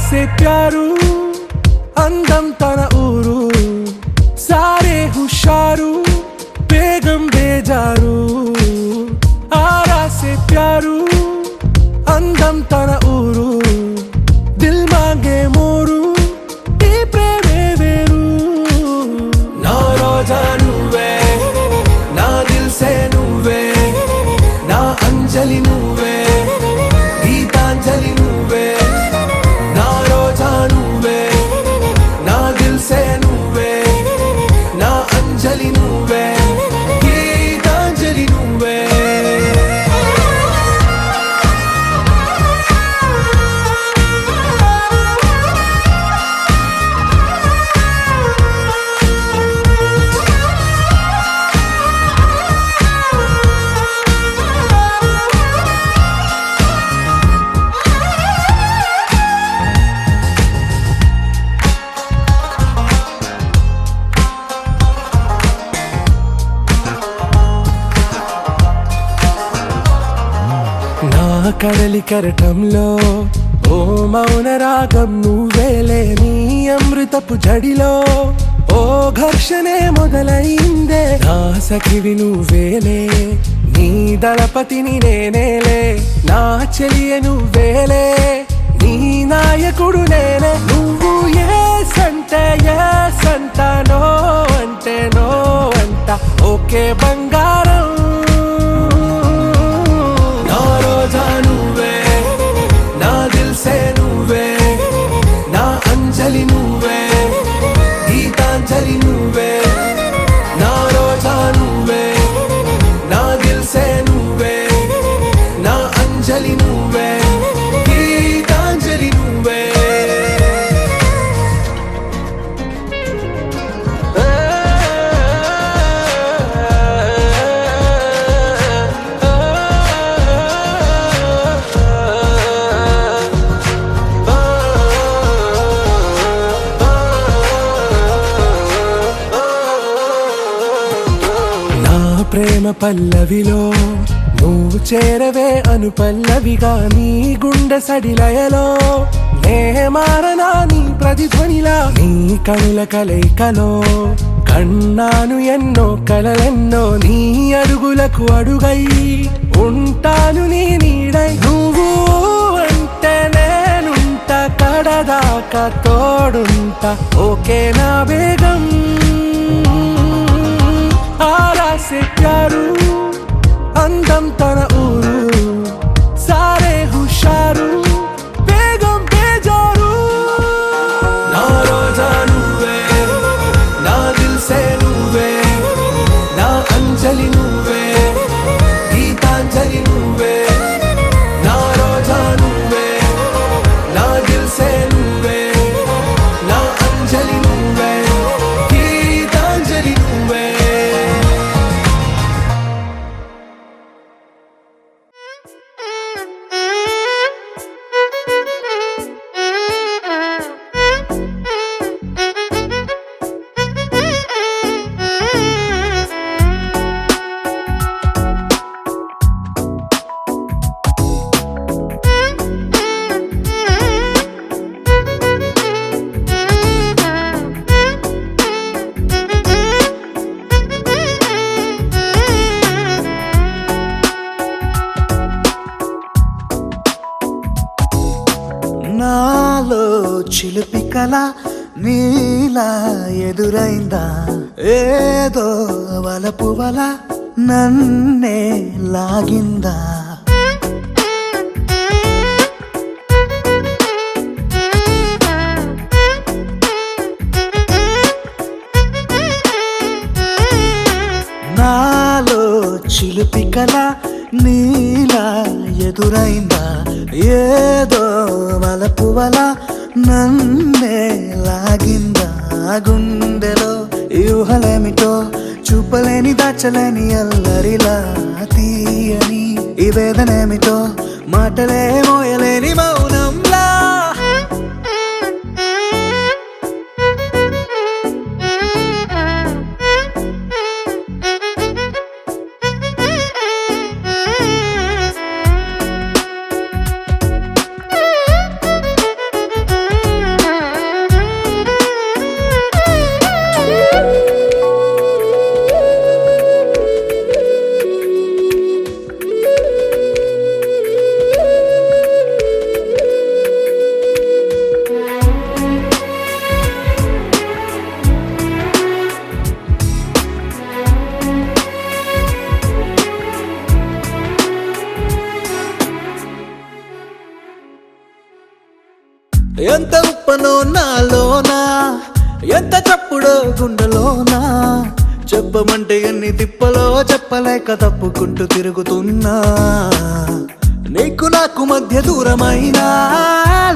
से प्यारू అందం తన ఊరు సారే హుషారు బేగం బేజారు ఆరా से प्यारू అందం తన ఊరు దిల్ మాంగే మోరు ఈ ప్రేమే వేరు నా రోజా నువ్వే నా దిల్ సే నువ్వే నా అంజలి నువ్వే గీతాంజలి నువ్వే నా రోజా నువ్వే నా దిల్ సే నువ్వే నా అంజలి నువ్వే గీతాంజలి నువ్వే కడలి కరటంలో ఓ మౌన రాగం నువ్వేలే నీ అమృతపు జడిలో ఓ ఘర్షణే మొదలైందే నా సఖివి నువ్వేలే నీ దళపతిని నేనేలే నా చెలియ నువ్వేలే నీ నాయకుడు నేనే నువ్వు ఏ సంట నో అంటే నో అంట ఓకే బంగారం నువ్వే నా దిల్ సే నువ్వే నా అంజలి నువ్వే గీతాంజలి నువ్వే నా రోజా నువ్వే నా దిల్ సే నువ్వే నా అంజలి నువ్వే గీతాంజలి నువ్వే ప్రేమ పల్లవిలో నువ్వు చేరవే అను పల్లవిగా నీ గుండె సడిలయలో నే మారనా నీ ప్రతిధ్వనిలా నీ కనుల కలయికలో కన్నాను ఎన్నో కలలెన్నో నీ అడుగులకు అడుగై ఉంటాను నీ నీడై నువ్వు అంటే నేనుంట కడదాకా తోడుంట ఓకే నా బేగం ఆరా से प्यारू అందం తన ఊరు సారే హుషారు బేగం బేజారు నా రోజా నువ్వే నా దిల్ సే నువ్వే నా అంజలి నువ్వే గీతాంజలి నువ్వే నా రోజా నువ్వే నా దిల్ సే నువ్వే నా అంజలి నువ్వే గీతాంజలి నువ్వే నాలో చిలిపి కల నీలా ఎదురైందా ఏదో వలపు వల నన్నే లాగిందా నాలో చిలిపి కల నీలా ఎదురైందా ఏదో వలపు వల నన్నే లాగిందా గుండెలో యూహలేమిటో చూపలేని దాచలేని అల్లరిలా తీయని ఈ వేదనేమిటో మాటలే మోయలేని మౌనంలా ఎంత ఉప్పనో నాలోనా, ఎంత చప్పుడో గుండెలోనా, చెప్పమంటే ఎన్ని తిప్పలో చెప్పలేక తప్పుకుంటూ తిరుగుతున్నా. నీకు నాకు మధ్య దూరమైనా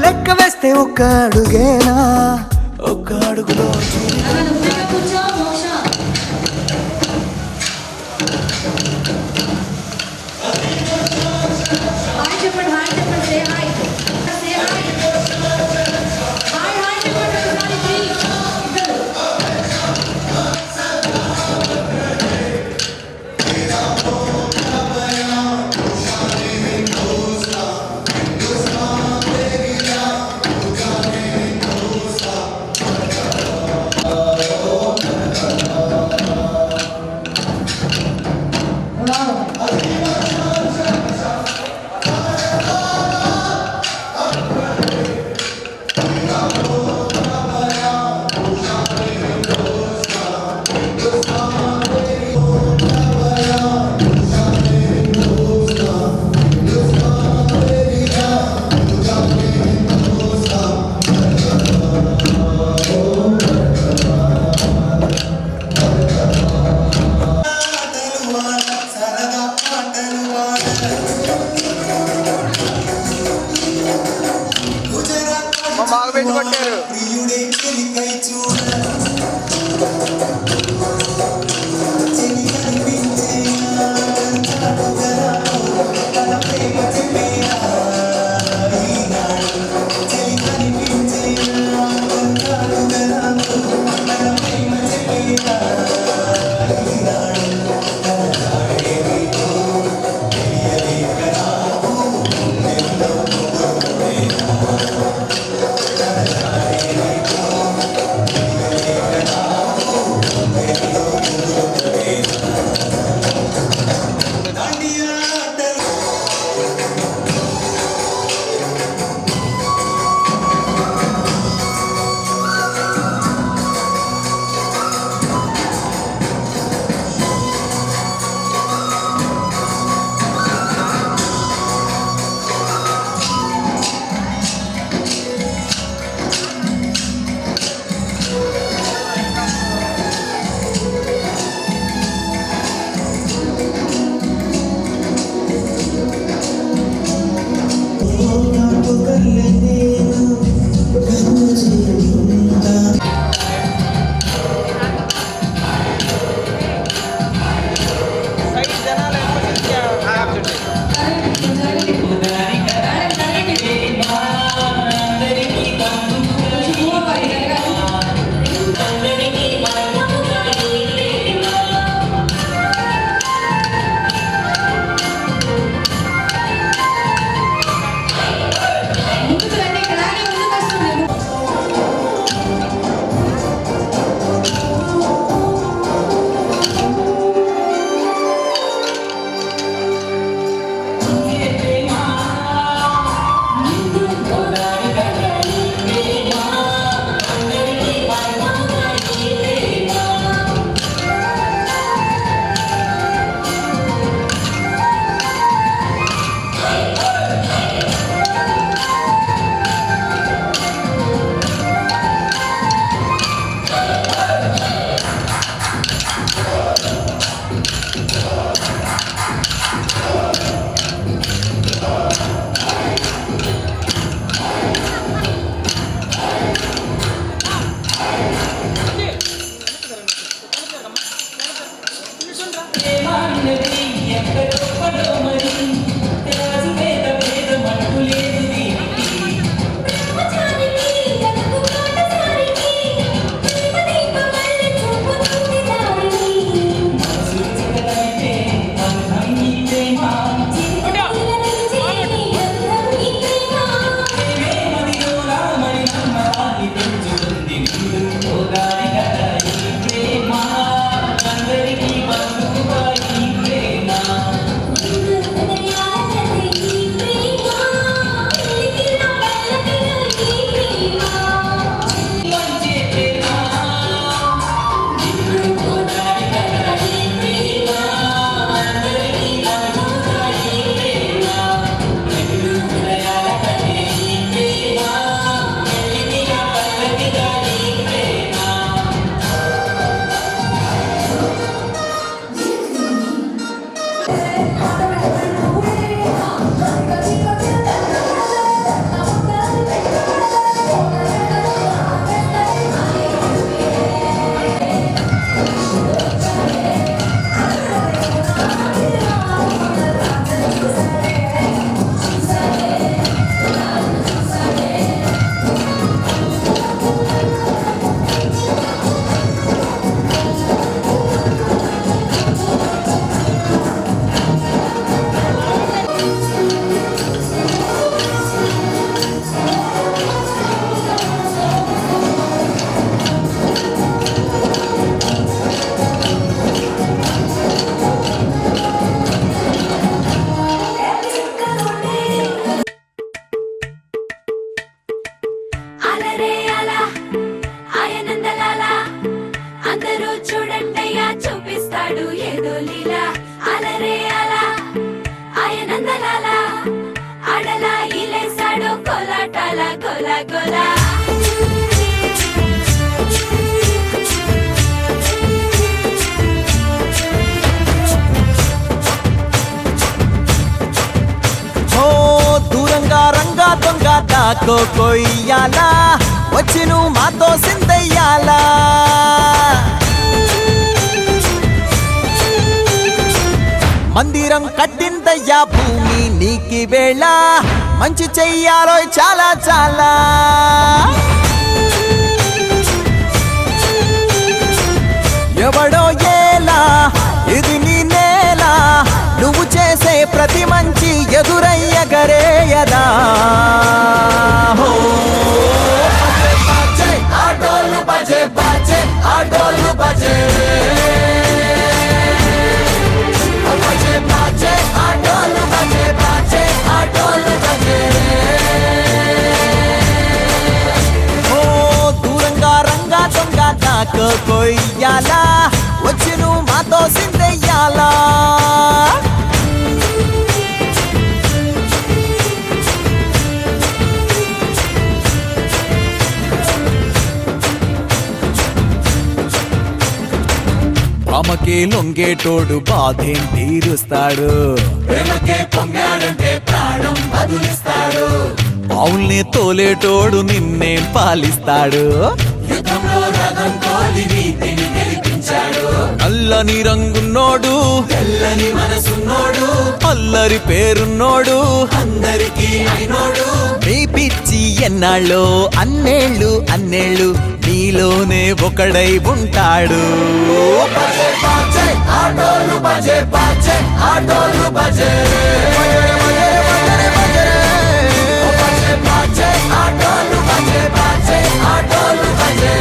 లెక్క వేస్తే ఒక్క అడుగేనా, ఒక్క అడుగులో బాగా పెట్టి కొట్టారు. la cola cola. ఓ దూరంగా రంగా దొంగ దాకో కొయ్యాలా వచ్చి నువ్వు మాతో సిందయ్యాలా మందిరం కట్టిందయ్యా భూమి నీకి వేళ మంచి చెయ్యాలో చాలా చాలా ఎవడో ఏలా ఇది నీ నేల నువ్వు చేసే ప్రతి మంచి ఎదురయ్యగరేయదా ఆటోలు బజే బాజే ఆటోలు బజే బజే బాజే ఆటోలు బజే బాజే ఆటోలు బజే ఓ దూరంగా రంగా దొంగ దాకో కొయ్యాలా వచ్చి నువ్వు మాతో సిందెయ్యాలా ఆమెకే లొంగేటోడు బాధేం తీరుస్తాడు పావుల్ని తోలేటోడు నిన్నేం పాలిస్తాడు నల్లని రంగున్నోడు తెల్లని మనసున్నోడు అల్లరి పేరున్నోడు అందరికీ అయినోడు నీ పిచ్చి ఎన్నాళ్ళో అన్నేళ్ళు అన్నేళ్ళు నీలోనే ఒకడై ఉంటాడు ఆటోలు బజే బాజే ఆటోలు బజే ఆటోలు బజే బాజే ఆటోలు బజే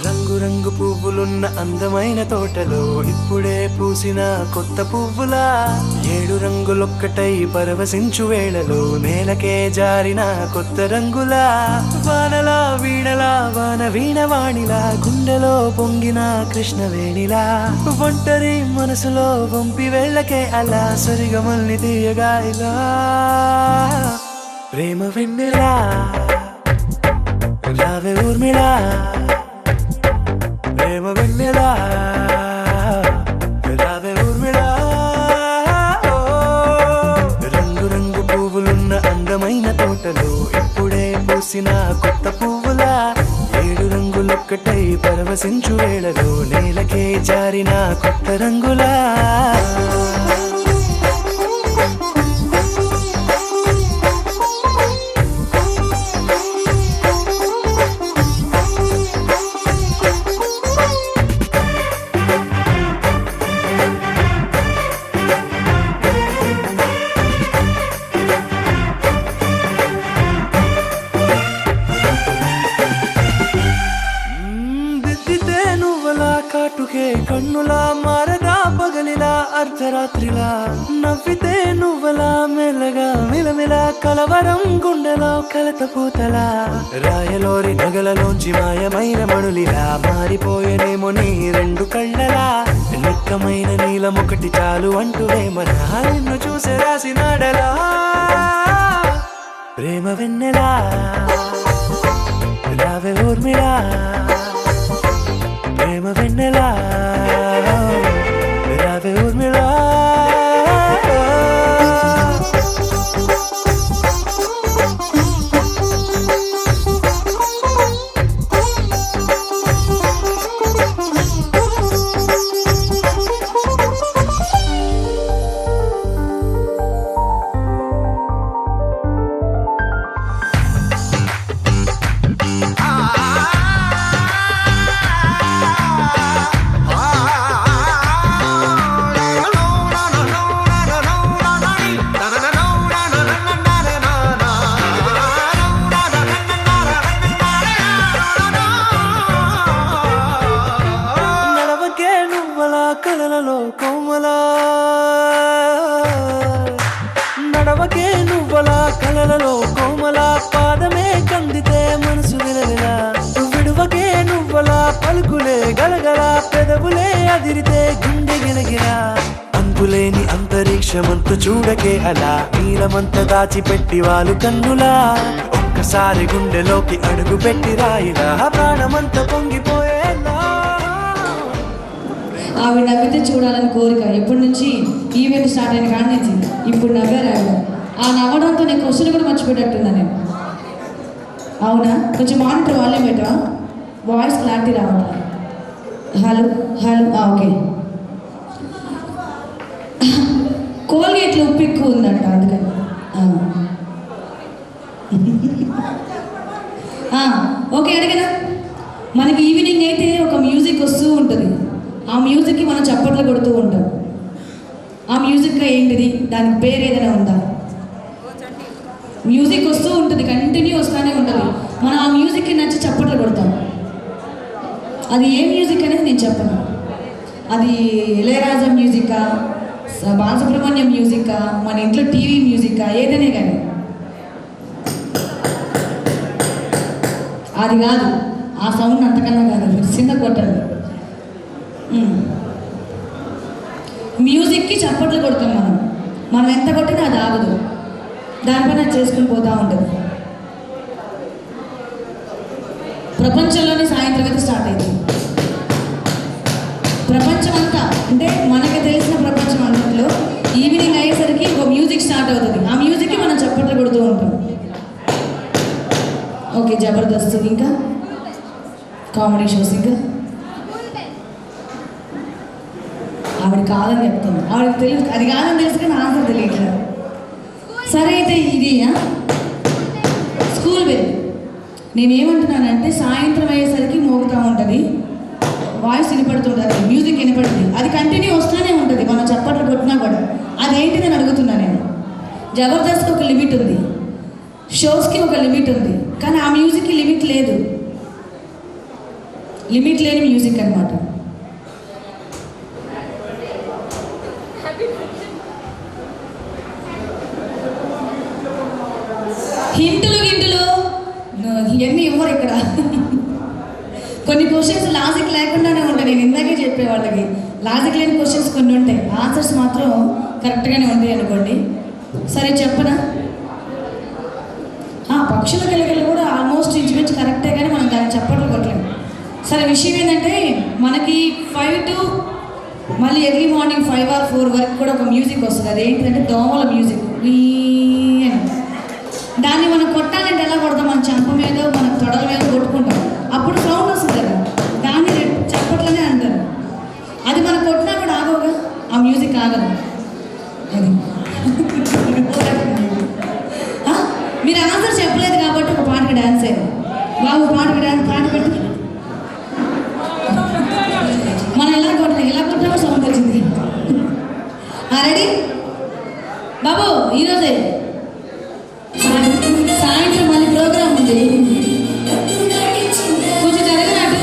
రంగు రంగు పువ్వులున్న అందమైన తోటలో ఇప్పుడే పూసిన కొత్త పువ్వులా 7 రంగులొక్కటై పరవశించు వేళలో నేలకే జారిన కొత్త రంగులా వానలా వీణలా వాన వీణవాణిలా గుండెలో పొంగిన కృష్ణవేణిలా ఒంటరి మనసులో వంపి వెళ్ళకే అలా సరిగమల్ని తీయగా ఇలా ప్రేమ వెన్నెలా రావే ఊర్మిళా ప్రేమ వెన్నెలా రావే ఊర్మిళా రంగు రంగు పువ్వులున్న అందమైన తోటలో ఇప్పుడే పూసిన కొత్త పువ్వులా 7 రంగులొక్కటై పరవశించు వేళలో నేలకే జారిన కొత్త రంగులా కాటుకే కన్నులా మారగా పగలిలా అర్ధరాత్రిలా నవ్వితే నువ్వలా మెల్లగా మిలమిలా కలవరం గుండెలో కలతపూతలా రాయలోరి నగలలోంచి మాయమైన మణులిలా మారిపోయేనేమో నీ రెండు కళ్ళలా నిక్కమైన నీలం ఒకటి చాలు అంటూ వేమనా నిన్ను చూసే రాసినాడలా ప్రేమ వెన్నెలా రావే ఊర్మిళా ప్రేమ వెన్నెలా రావే ఊర్మిళా కలలలో కోమలా నడవకే నువ్వలా కలలలో కోమలా పాదమే కందితే మనసు విలవిలా విడువకే నువ్వలా పలుకులే గలగల పెదవులే అదిరితే గుండె గిలగిలా అంతులేని అంతరిక్షమంత చూడకే అలా నీలమంత దాచిపెట్టి వాళ్ళు కన్నులా ఒక్కసారి గుండెలోకి అడుగు పెట్టి రాయిలా ప్రాణమంత పొంగిపోయేలా ఆవిడ నవ్వితే చూడాలని కోరిక ఎప్పటి నుంచి ఈవెంట్ స్టార్ట్ అయిన కాడి నుంచి ఇప్పుడు నవ్వారు ఆవిడ. ఆ నవ్వడంతో నేను క్వశ్చన్ కూడా మర్చిపెట్టట్టున్నా నేను. అవునా? కొంచెం మానిటర్ వాళ్ళే పెట్టా, వాయిస్ క్లారిటీ రావట్లేదు. Hello hello okay. కోల్గేట్లో ఉప్పు ఎక్కువ ఉందంట అందుకని. ఓకే అడిగినా. మనకి ఈవినింగ్ అయితే ఒక మ్యూజిక్ వస్తూ ఉంటుంది. ఆ మ్యూజిక్కి మనం చప్పట్లు కొడుతూ ఉంటాం. ఆ మ్యూజిక్ ఏంటిది? దానికి పేరు ఏదైనా ఉందా? మ్యూజిక్ వస్తూ ఉంటుంది, కంటిన్యూ వస్తూనే ఉంటుంది. మనం ఆ మ్యూజిక్కి నచ్చి చప్పట్లు కొడతాం. అది ఏ మ్యూజిక్ అనేది నేను చెప్పను. అది ఇళయరాజా మ్యూజికా, బాలసుబ్రహ్మణ్యం మ్యూజికా, మన ఇంట్లో టీవీ మ్యూజికా, ఏదైనా కానీ అది కాదు. ఆ సౌండ్ అంతకన్నా కాదు, చిన్న కొట్టండి. మ్యూజిక్కి చప్పట్లు కొడతాం మనం ఎంత కొట్టినా అది ఆగదు, దానిపైన చేసుకుని పోతూ ఉంటుంది. ప్రపంచంలోనే సాయంత్రం అయితే స్టార్ట్ అయింది. ప్రపంచం అంతా అంటే మనకి తెలిసిన ప్రపంచం అంతట్లో ఈవినింగ్ అయ్యేసరికి ఒక మ్యూజిక్ స్టార్ట్ అవుతుంది. ఆ మ్యూజిక్కి మనం చప్పట్లు కొడుతూ ఉంటాం. ఓకే, జబర్దస్త్ ఇంకా కామెడీ షోస్ ఇంకా ఆవిడ కాదని చెప్తాను. ఆవిడకి తెలుసు, అది కాదని తెలుసు కానీ ఆన్సర్ తెలియట్లేదు. సరే అయితే ఇది స్కూల్ బెల్. నేనేమంటున్నానంటే సాయంత్రం అయ్యేసరికి మోగుతూ ఉంటుంది, వాయిస్ వినపడుతుంటుంది, మ్యూజిక్ వినపడుతుంది. అది కంటిన్యూ వస్తూనే ఉంటుంది మనం చప్పట్లు కొట్టినా కూడా. అదేంటి నేను అడుగుతున్నా నేను. జబర్దస్త్కి ఒక లిమిట్ ఉంది, షోస్కి ఒక లిమిట్ ఉంది, కానీ ఆ మ్యూజిక్కి లిమిట్ లేదు. లిమిట్ లేని మ్యూజిక్ అనమాట. హింటులు ఇవన్నీ ఇవ్వరు ఇక్కడ. కొన్ని క్వశ్చన్స్ లాజిక్ లేకుండానే ఉంటాయి. నేను ఇందాకే చెప్పే వాళ్ళకి లాజిక్ లేని క్వశ్చన్స్ కొన్ని ఉంటాయి, ఆన్సర్స్ మాత్రం కరెక్ట్గానే ఉంటాయి అనుకోండి. సరే చెప్పనా? పక్షుల కిలకిలు కూడా ఆల్మోస్ట్ ఇంచుమించు కరెక్టే, కానీ మనం దాన్ని చప్పట్లు కొట్టలేము. సరే, విషయం ఏంటంటే మనకి 5 to మళ్ళీ ఎర్లీ మార్నింగ్ 5 or 4 వరకు కూడా ఒక మ్యూజిక్ వస్తుంది. అదేంటిదంటే దోమల మ్యూజిక్. దాన్ని మనం కొట్టాలంటే ఎలా కొడతాం? మన చెంప మీద మన తొడల మీద కొట్టుకుంటాం, అప్పుడు సౌండ్ వస్తుంది కదా, దాన్ని చప్పట్లనే అంటారు. అది మనం కొట్టినా కూడా ఆగవుగా, ఆ మ్యూజిక్ ఆగదు. అది మీరు ఆన్సర్ చెప్పలేదు కాబట్టి ఒక పాటకి డ్యాన్స్ అయ్యారు. బాబు పాటకి డ్యాన్స్ పాట పెట్టి మనం ఎలా కొట్టాలి, ఎలా కొట్టామో సౌండ్ వచ్చింది. రెడీ బాబు? ఈరోజే సాయంత్రం మళ్ళీ ప్రోగ్రామ్ ఉంది, కొంచెం జరగనట్టు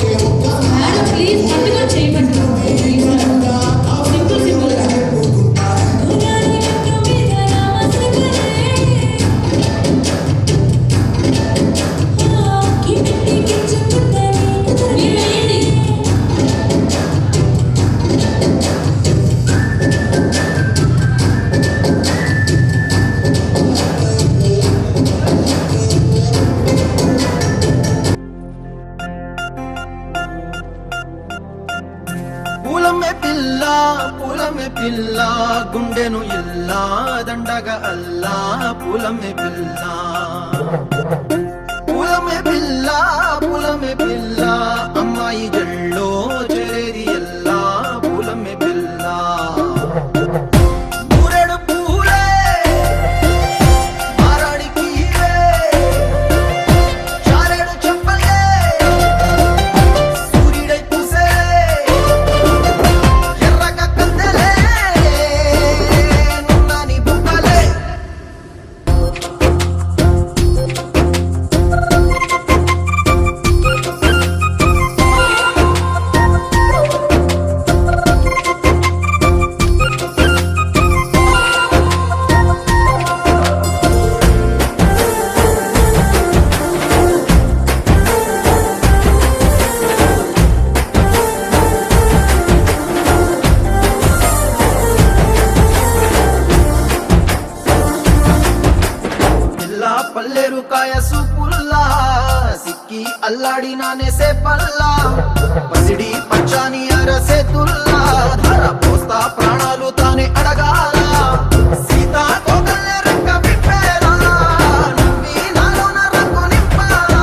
మేడం ప్లీజ్ పండుగ చేయమండి సింపుల్ సింపుల్గా మీరు వేయండి. పూలమే పిల్ల గుండెను ఇల్లా దండగా అల్లా పూలమే పిల్ల పూలమే పిల్ల అమ్మాయి జల్లో చేరేది ఎల్లా పూలమే పిల్ల ఊరెడు పూలే మారాడికి చారెడు చెప్పలే సూర్యుడై పూసే ఎర్రగా కందెలే నున్నాని బుక్కలే పిల్ల పల్లెరు కాయ సూపుల్లా సిక్కి అల్లాడి నానేసే పల్లా పసిడి పచ్చాని అరసే తుల్లా ధర పోస్తా ప్రాణాలు తానే అడగాల సీతా కోగల్లే రెక్క విప్పేలా నవ్వి నాలోన రంగు నింపాలా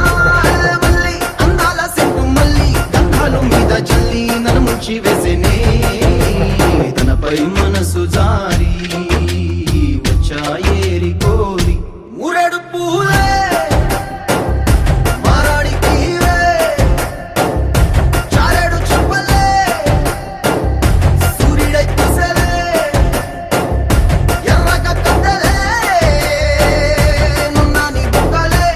మళ్ళీ అందాల సెట్టు మళ్ళీ గంధాలు మీద జల్లి నన్ను ముంచి వేసేనే తనపై మనసు జారి వచ్చాయేరి కోరి ఊరెడు పూలే మారాడికి చారెడు చెప్పలే సూర్యుడై పూసలే ఎర్రగా కందెలే నున్నాని బుక్కలే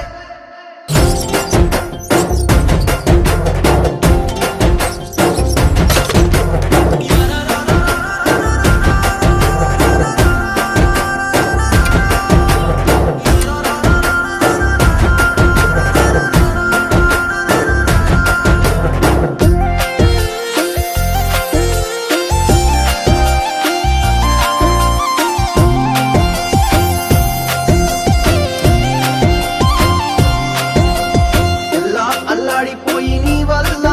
ఎల్లా అల్లాడిపోయి నీ వల్ల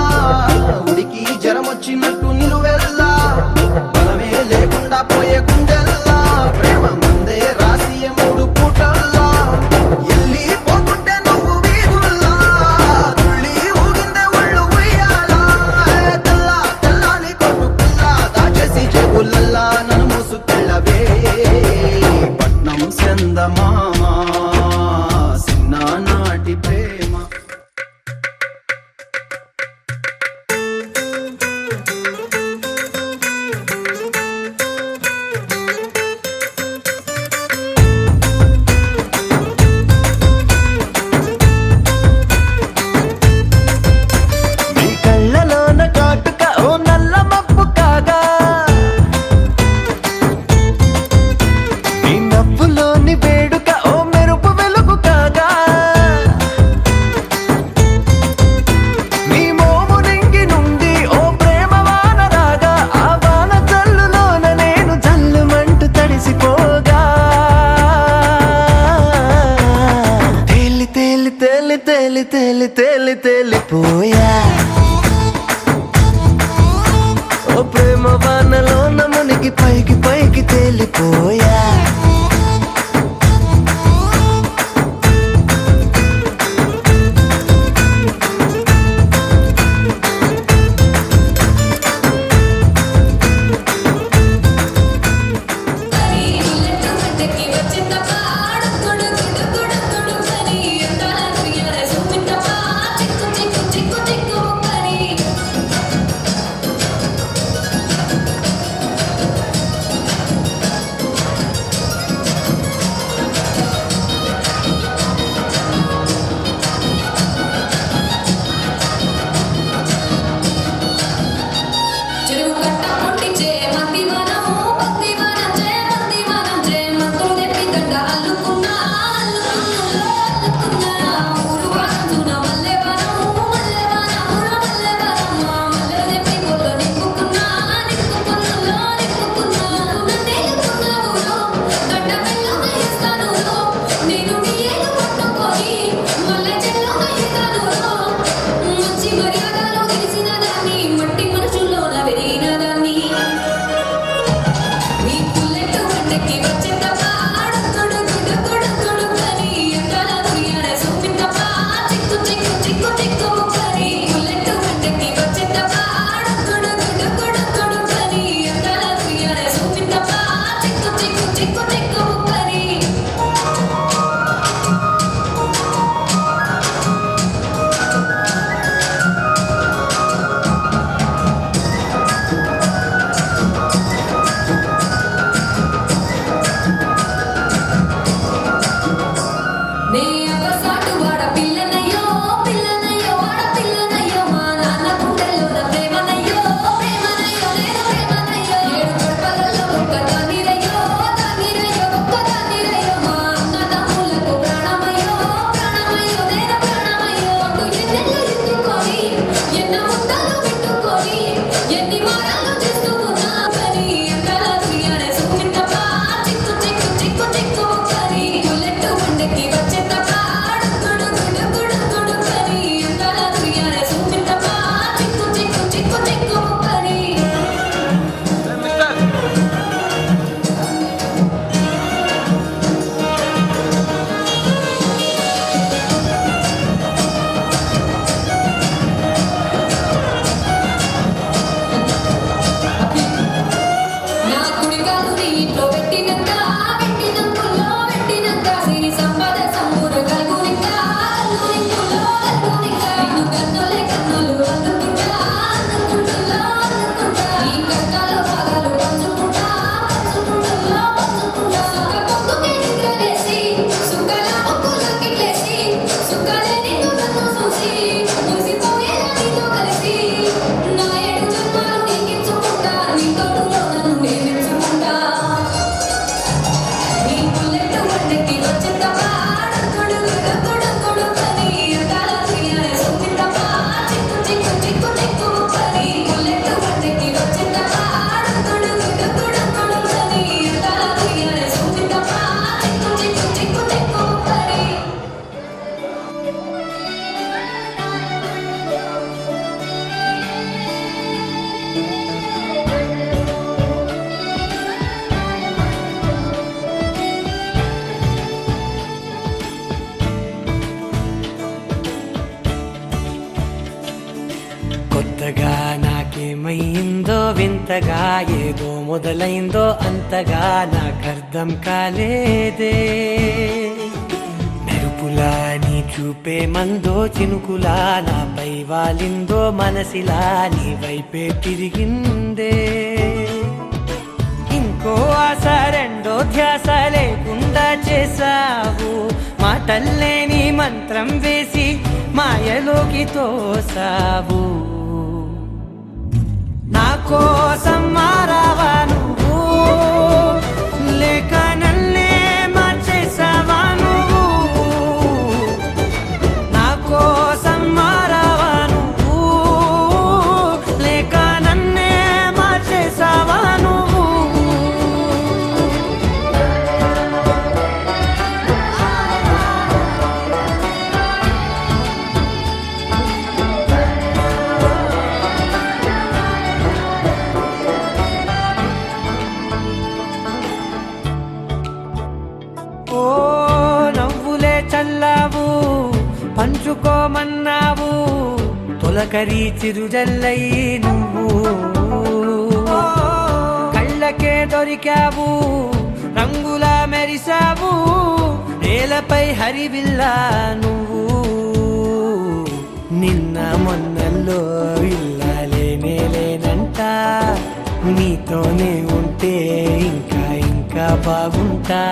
ఉడికి జరమొచ్చినట్టు నిలువెల్లా బలమే లేకుండా పోయే గుండెల్లా ప్రేమ మందే రాసియ మూడు పూటల్లా ఎల్లి పోతుంటే నువ్వు వీధుల్లా తుళ్ళి ఊగిందే ఒళ్ళు ఉయ్యాలా తెల్లా తెల్లాని కొట్టు పిల్ల దాచేసి చెవులల్లా నన్ను మూసుకెళ్ళవే పట్నం చందమామా చిన్ననాటి ప్రేమ నీ కళ్ళలోన కాటుక ఓ నల్ల మబ్బు కాగా నీ నవ్వులోని వేడుక ఓ మెరుపు వెలుగు కాగా నీ మోము నింగి నుండి ఓ ప్రేమ వాన రాగా ఆ వాన జల్లులోన నేను జల్లుమంటూ తడిసిపోగా తేలి తేలి తేలి తేలి తేలి తేలి తేలిపోయా ఓ ప్రేమ వానలోన మునిగి పైకి పైకి తేలిపోయా చిక్కు చిక్కు ముక్కని నే అవసాటు వాడ పిల్లనయ్యో పిల్లనయ్యో వాడ పిల్లనయ్యో మా నాన్న గుండెల్లోన ప్రేమనయ్యో ప్రేమనయ్యో నేను ప్రేమనయ్యో ఏడు గడపలలో ఒక్క దానిరయ్యో దానిరయ్యో ఒక్క దానిరయ్యో మా అన్న తమ్ములకు ప్రాణమయ్యో ప్రాణమయ్యో నేను ప్రాణమయ్యో అటు ఎన్నెల్లు ఎత్తుకొని ఎన్న ముద్దలు పెట్టుకొని ఎన్ని వారాలు చేస్తూ ఉన్నా కానీ ఎక్కల తీయనే సున్నితప్ప చిక్కు చిక్కు చిక్కు చిక్కు కరి బుల్లెట్ గుండెకి వచ్చే తప్ప గుడు గుడు గుడు గుడు కరి ఎక్కల తీయనే సున్నితప్ప చిక్కు చిక్కు చిక్కు చిక్కు కరి నా కుడికాలు నీ ఇంట్లో పెట్టినంత పెట్టినంకుల్లో పెట్టినంత సిరి సంపద సంపూర్ణ కలుగునిక కలుగునికుల్లో కలుగునిక నిన్ను కన్నులే కన్నులు అందుకుంటా అందుకుంటుల్లో అందుకుంటా ఈ కష్టాలు బాధలు పంచుకుంటా పంచుకుంటుల్లో పంచుకుంటా సుఖ పొంగుకే నిద్రలేసి సుఖల పొక్కులోకి లేసి సుఖలే నిన్ను నన్ను చూసి మురిసిపోయేలా నీతో కలిసి నా ఏడు జన్మలు నీకించుకుంటా నీ తోడులో నన్ను నేర్చుకుంటా నీ బుల్లెట్ వండకి వచ్చిందప్ప గుడు గుడు గుడు గుడు కని ఎడాల తీయనే సున్నితప్ప చిక్కు చిక్కు చిక్కు చిక్కు కని బుల్లెట్ వండకి వచ్చిందప్ప గుడు గుడు గుడు గుడు కని ఎడాల తీయనే సున్నితప్ప చిక్కు చిక్కు చిక్కు చిక్కు కని కొత్తగా నాకేమైందో వింతగా ఏదో మొదలైందో అంతగా నాకర్థం కాలేదే మెరుపులా నీ చూపే మందో చినుకులా నాపై వాలిందో మనసిలా నీ వైపే తిరిగిందే ఇంకో ఆశ రెండో ధ్యాస లేకుండా చేసావు మాటల్లేని మంత్రం వేసి మాయలోకి తోసావు నా కోసం మారావా నువ్వు లేక నన్నే మార్చేసావా నువ్వు నా కోసం మారావా నువ్వు లేక నన్నే మార్చేసావా నువ్వు ఓ నవ్వులే చల్లావు పంచుకోమన్నావు తొలకరి చిరుజల్లై నువ్వు కళ్ళకే దొరికావు రంగులా మెరిసావు నేలపై హరివిల్లా నువ్వు నిన్న మొన్నల్లో ఇల్లాలేనే లేనంట నీతోనే ఉంటే ఇంకా ఇంకా బాగుంటా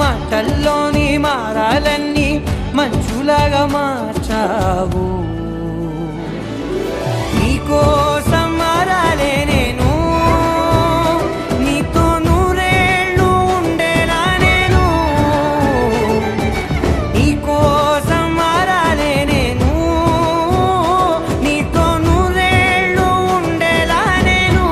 మాటల్లోని మారాలన్నీ మంచులాగా మార్చావు నీకోసం మారాలే నేను నీతో నూరేళ్ళు ఉండేలా నేను నీకోసం మారాలే నేను నీతో నూరేళ్ళు ఉండేలా నేను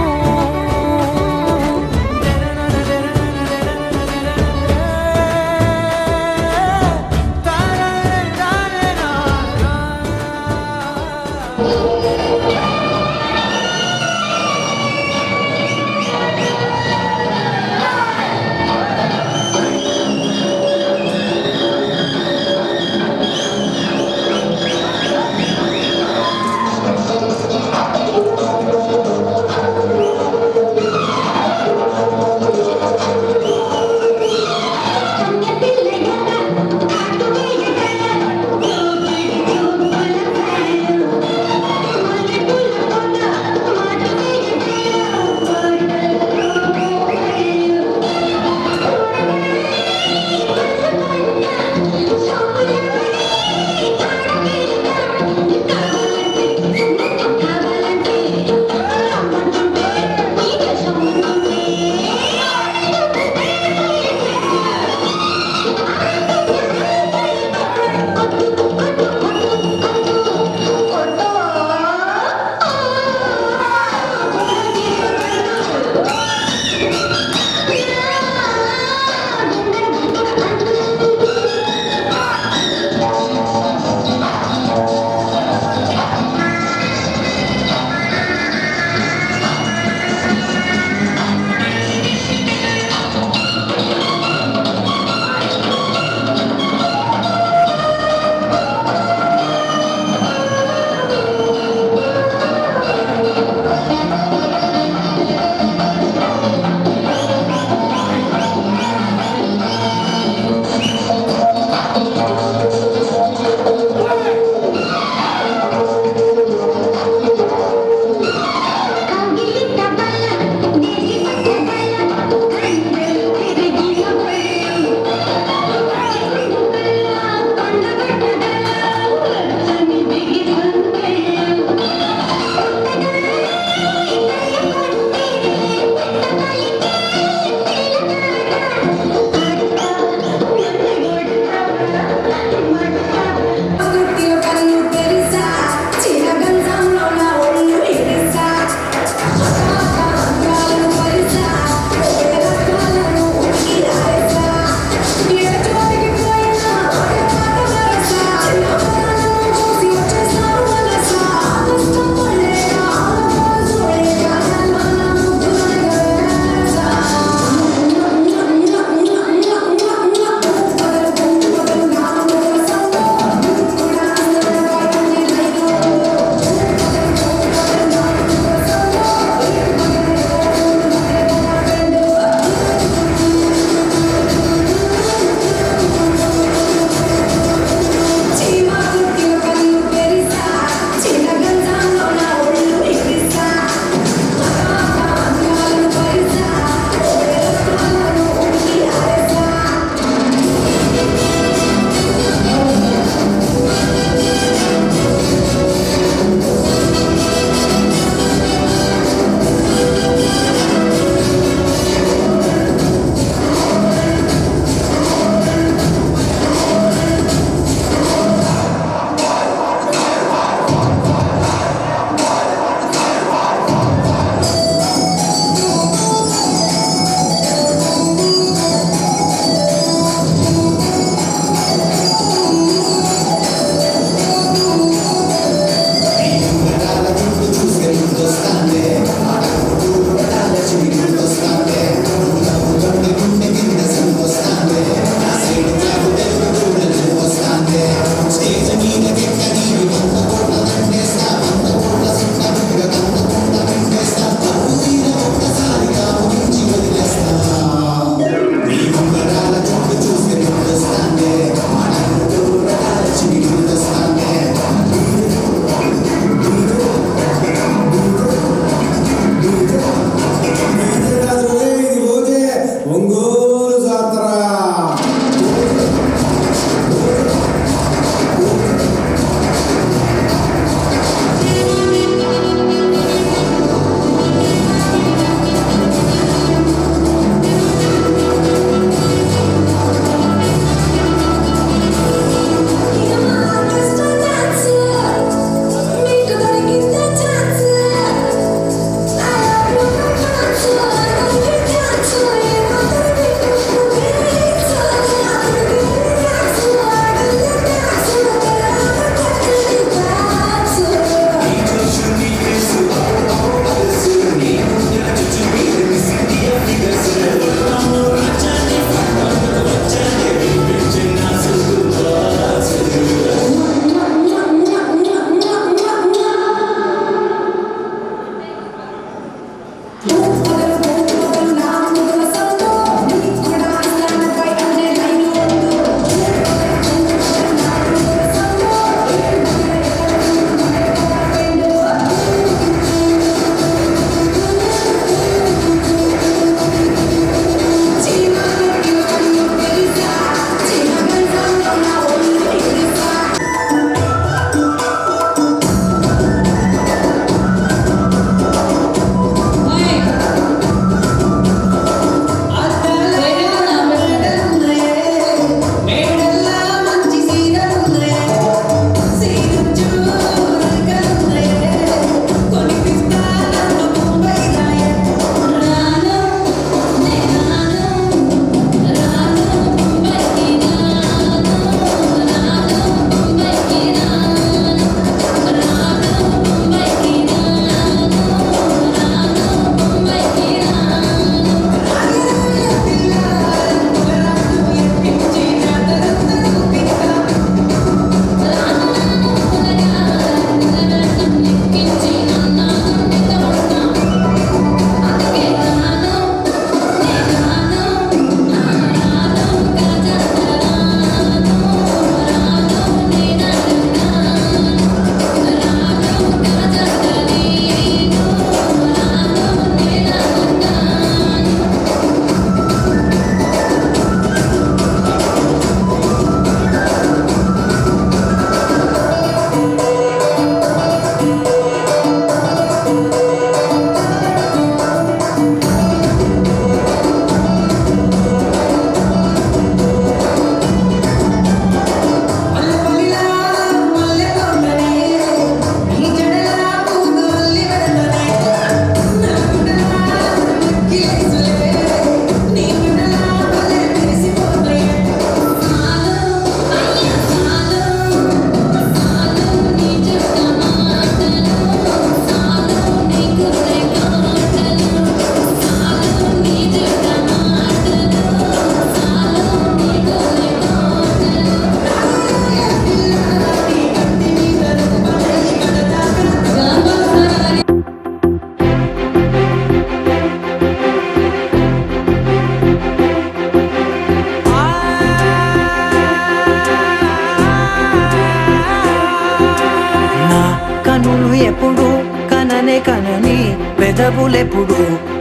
పెదవులెప్పుడు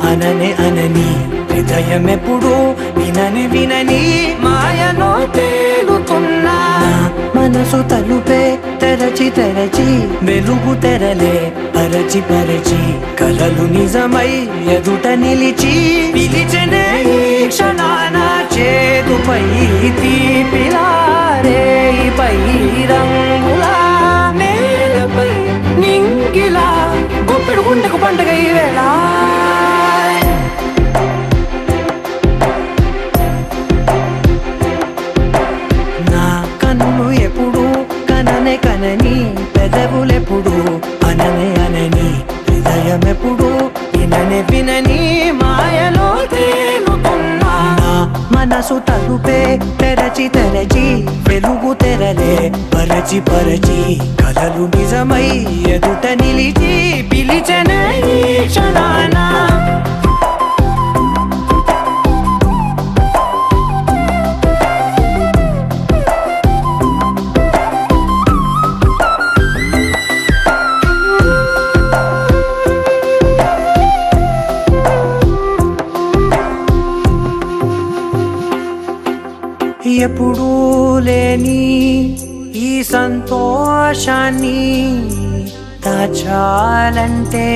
అననే అనని హృదయం ఎప్పుడు వినని వినని మాయలో తేలుతున్నా మనసు తలుపే తెరచి తెరచి వెలుగు తెరలే పరచి పరచి కలలు నిజమై ఎదుట నిలిచి పిలిచనే ఈ క్షణాన చేతుపై తీపిలారే పై రంగులా నేలపై నింగిలా గుప్పెడు గుండెకు పండగ ఈ వేళ నా కన్ను ఎప్పుడు కననే కనని పెదవులెప్పుడు అననే అనని హృదయం ఎప్పుడు విననే వినని మాయలో తేలుతున్నా నా మనసు తలుపే తెరచి తెరచి వెలుగు తెరలే పరచి పరచి కలలు నిజమై ఎదుట నిలిచి పిలిచనే ఈ క్షణాన ఎప్పుడూ లేని ఈ సంతోషాన్ని దాచాలంటే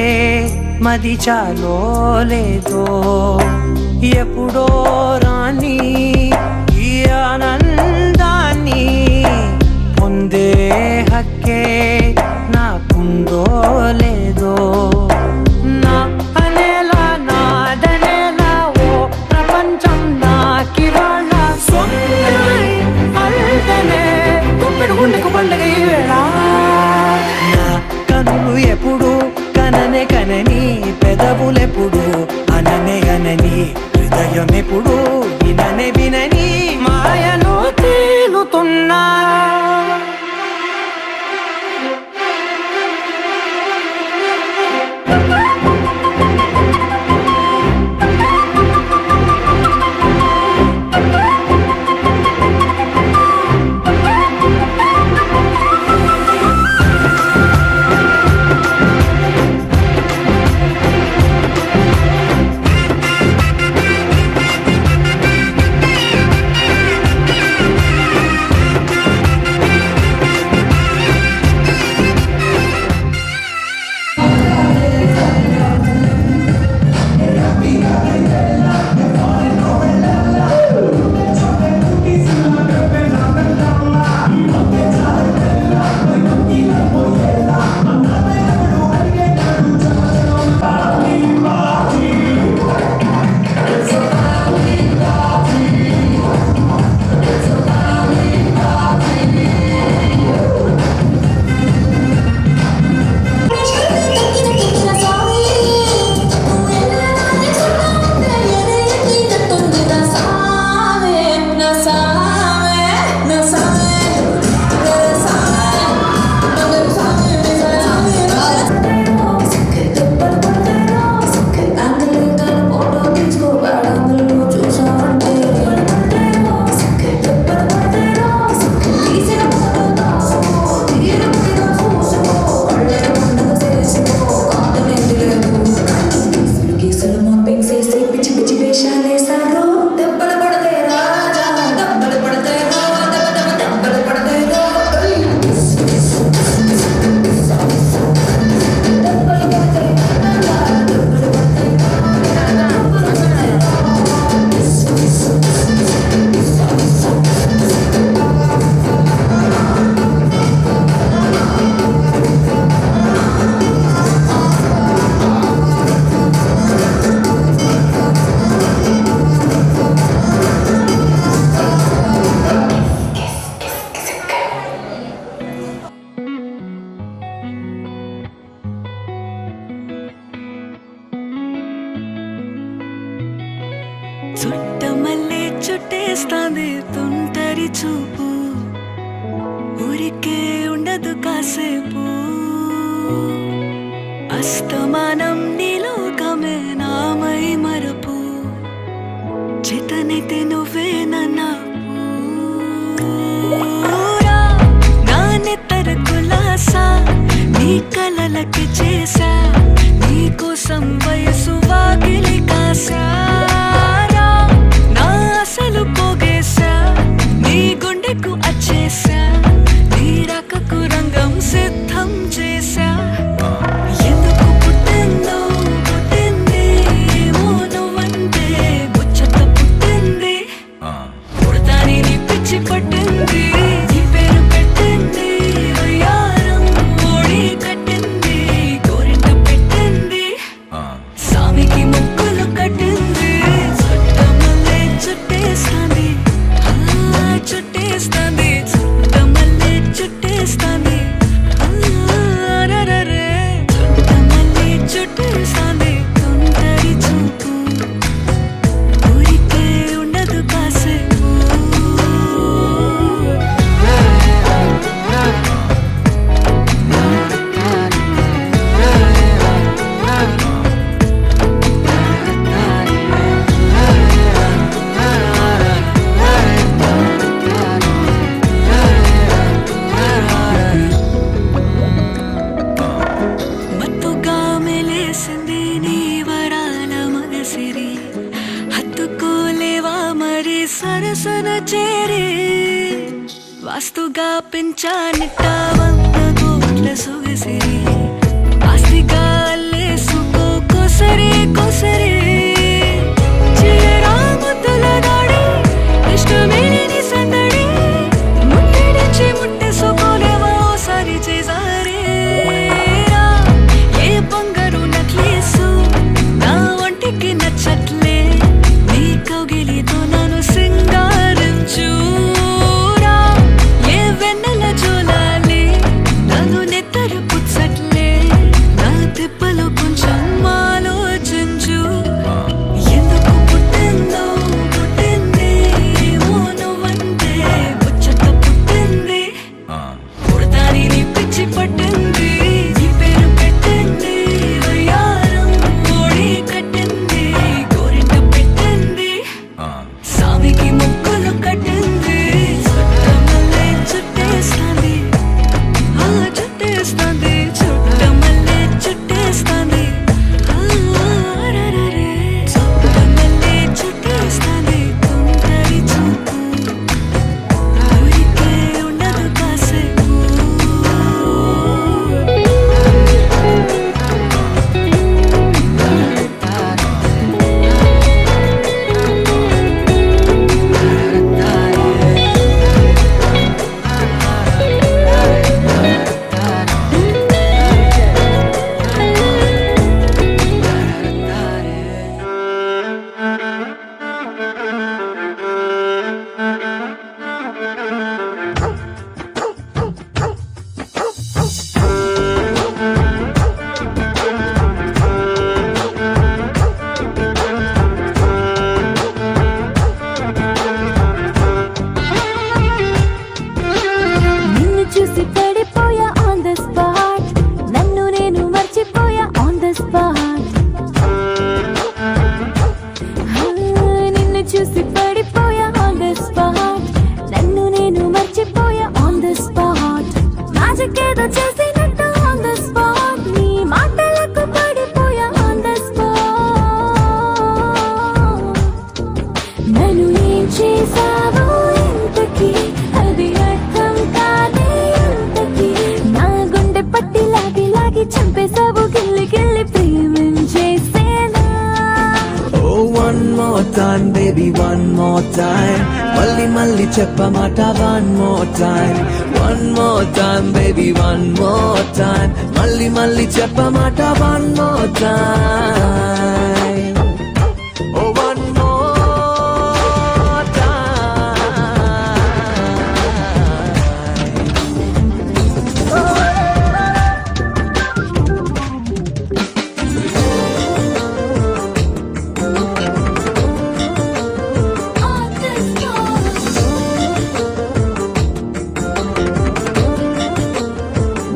మది చాలో లేదో ఎప్పుడో రాని ఈ ఆనందాన్ని పొందే హక్కే నాకుందో లేదో నా అనేలా నాదనేలా ఓ ప్రపంచం నాకివాళ్ళ సొంతమై అల్దనే గుప్పెడు గుండెకు పండగ ఈ వేళ నా కనులు ఎప్పుడు కననే కనని పెదవులెప్పుడు అననే అనని హృదయం ఎప్పుడు విననే వినని మాయలో తేలుతున్నా చుట్టమల్లే చుట్టేస్తాంది తుంటరి చూపు ఊరికే ఉండదు కాసేపు అస్తమానం నీలోకమే నామై మరపు చేతనైతే నువ్వే నన్నా నా నెత్తర కులాసా నీ కలలకి చేసా నీ కోసం వయసు వాకిలి కాసారా నా అసలు పోగేశా నీ గుండెకు అచ్చేసా నీ రకకు రంగం సిద్ధం చేశా ఎందుకు పుట్టిందో పుట్టింది ఏమో నువ్వంటే ముచ్చట పుట్టింది పుడతాని నీ పిచ్చి పట్టింది నీ పేరు పెట్టింది వయ్యారం ఓడి కట్టింది గోరింట పెట్టింది సామికి ముక్కులు కట్టింది చుట్టమల్లే చుట్టేస్తాంది చుట్టేస్తాంది చుట్టమల్లే చుట్టేస్తాంది రరరే చుట్టమల్లే చుట్టేస్తాంది తొందరి చూపు ఊరికే ఉండదు కాసేపు మత్తుగా మెలేసింది నీ వరాల మనసిరి హత్తుకోలేవా మరి సరసన చేరి వాస్తుగా పెంచానిట్ట 100 కోట్ల సొగసిరి ఆస్తిగా అల్లేసుకో కొసరి కొసరి చిరాముతుల దాడి ఇష్టమే నీ సందడి ముట్టడించి ముట్టేసుకోలేవా ఓసారి చేసారే ఏ బంగారు నక్లీసు నా ఒంటికి నచ్చట్లే నీ కౌగిలితో నన్ను సింగారించురా ఏ వెన్నెల జోలాలి నన్ను నెత్తరు పుచ్చట్లే నా తిప్పలు కొంచెం ఆలోచించు ఎందుకు పుట్టిందో పుట్టింది ఏమో నువ్వంటే ముచ్చట పుట్టింది పుడతాని నీ పిచ్చి పట్టింది నీ పేరు పెట్టింది వయ్యారం ఓడి కట్టింది గోరింట పెట్టింది సామికి ముక్కులు కట్టింది చుట్టమల్లే చుట్టేస్తాంది చుట్టేస్తాంది చుట్టమల్లే చుట్టేస్తాంది రరరే చుట్టమల్లే చుట్టేస్తాంది తొందరి చూపు ఊరికే ఉండదు కాసేపు నిన్ను చూసి పడిపోయా ఆన్ ద స్పాట్ నన్ను నేను మర్చిపోయా ఆన్ ద స్పాట్ నిన్ను చూసి పడిపోయా ఆన్ ద స్పాట్ నన్ను నేను మర్చిపోయా ఆన్ ద స్పాట్ మ్యాజిక్ ఏదో చేసినట్టు ఆన్ ద స్పాట్ నీ మాటలకు పడిపోయా ఆన్ ద స్పాట్ నన్ను ఏం చేసావో ఇంతకీ అది అర్థం కాదే ఇంతకీ నా గుండె పట్టి లాగి లాగి చంపేసావు గిల్లి గిల్లి ప్రేమించేసేనా Oh, one more time, baby, one more time. Malli malli cheppamata one more time. One more time, baby, one more time. Malli malli cheppamata one more time. Oh, one more time. on the spot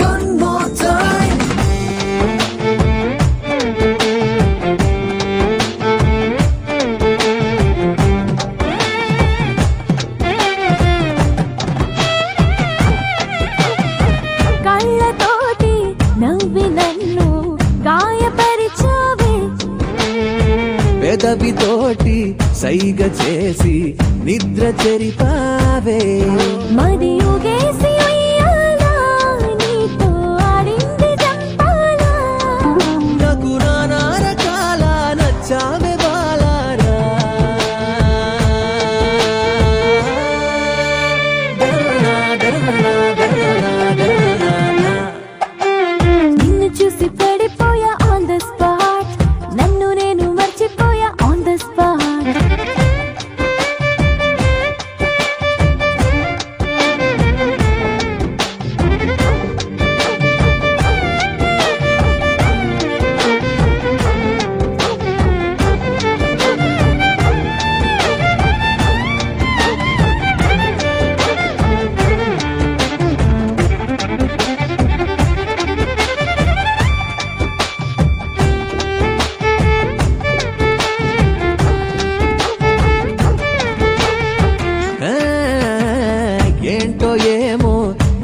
One more time. పెదవితోటి సైగ చేసి నిద్ర చెరిపావే మరి ఊగేసి ఉయ్యాలా, నీతో ఆడింది జంపాలా. నాకు నానా రకాల నచ్చావే బాలారా దరనా, దరనా, దరనా, దరనా. నిన్ను చూసి పడిపోయా ఆన్ ద స్పాట్, నన్ను నేను మర్చిపోయా ఆన్ ద స్పాట్. ఆ, ఏంటో ఏమో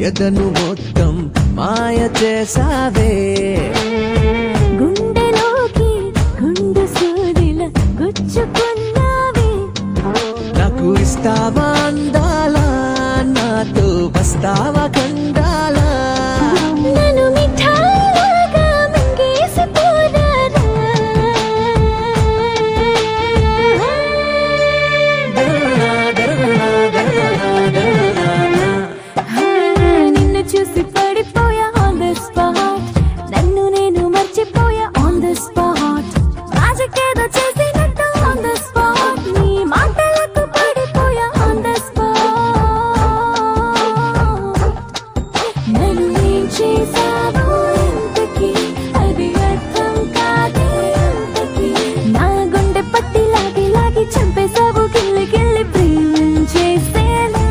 ఎదను మొత్తం మాయ చేసావే గుండెలోకి గుండు సూదిల గుచ్చుకున్నావే. నాకు ఇస్తావా అందాలా నాతో వస్తావా కండాలా నన్ను మిఠాయిలాగా మింగేసిపోరాదా. దరనా, దరనా, దరనా, దరనా. నిన్ను చూసి పడిపోయా ఆన్ ద స్పాట్, నన్ను నేను మర్చిపోయా ఆన్ ద స్పాట్. మ్యాజిక్ ఏదో చేసినట్టు ఆన్ ద స్పాట్, నీ మాటలకు పడిపోయా ఆన్ ద స్పాట్. నన్ను ఏం చేసావో ఇంతకీ అది అర్థం కాదే అంతకీ. నా గుండె పట్టి లాగి లాగి చంపేశావు, గిల్లి గిల్లి ప్రేమించేసేనా.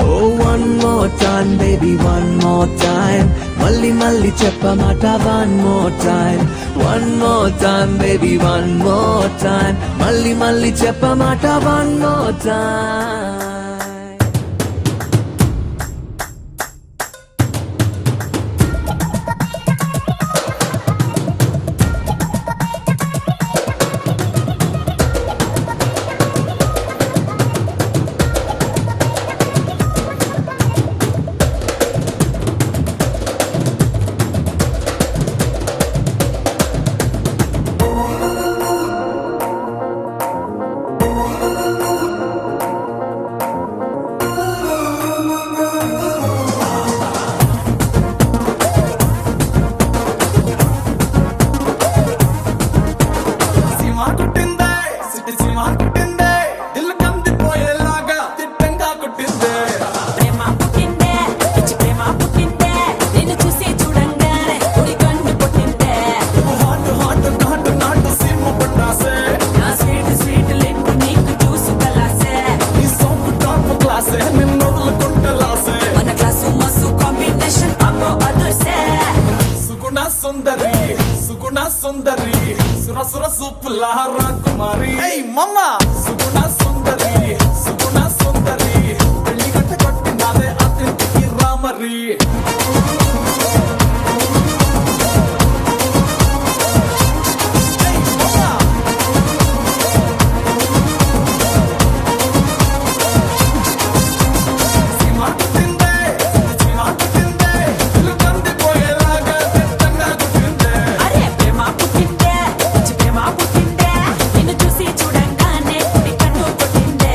Oh, one more time, baby, one more time. మళ్ళీ మళ్ళీ చెప్పమాట one more time. One more time, baby, one more time. మళ్ళీ మళ్ళీ చెప్పమాట one more time. సినిమా కుట్టిందే సిటీ సినిమా కుట్టిందే దిల్ కందిపోయేలాగా తిట్టంగా కుట్టిందే ప్రేమ పుట్టిందే పిచ్చి ప్రేమ పుట్టిందే నిన్ను చూసి చూడంగానే ఉడి కన్ను పుట్టిందే హాట్ హాట్ ఘాట్ నాటు సినిమా పట్టాసే నా స్వీట్ స్వీట్ లిప్ నీకు చూసు కలాసే ఈ సాంగ్ టాప్ క్లాసే నిన్ను వదులుకుంటలాసే మన క్లాసు మసు కాంబినేషన్ అమ్మో అదర్సే సుగుణ సుందరి సుగుణ సుందరి సుర సుర సూపులా రాకుమారి ఏయ్ మమ్మ సుగుణ సుందరి సుగుణ సుందరి పెళ్లి గట్ట కొట్టినాదే అతిథికి రామరి సినిమా కుట్టిందే సినిమా కుట్టిందే దిల్ కందిపోయేలాగా తిట్టంగా కుట్టిందే అరే ప్రేమ పుట్టిందే పిచ్చి ప్రేమ పుట్టిందే నిన్ను చూసి చూడంగానే ఉడి కన్ను పుట్టిందే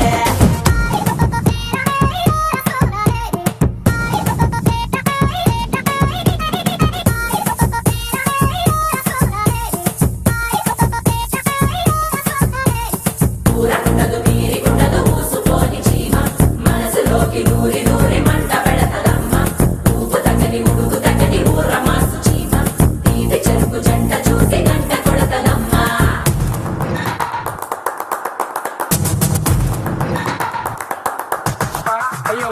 ఊరకుండదు వీరికుండదు ఊసుపోని చీమ మనసులోకి నూరి నూరి మంట పెడతదమ్మ ఊపు తగ్గని ఉడుకు తగ్గని ఊర మాసు చీమ తీది చెరుకు జంట చూసి గంట కొడతదమ్మ అయ్యో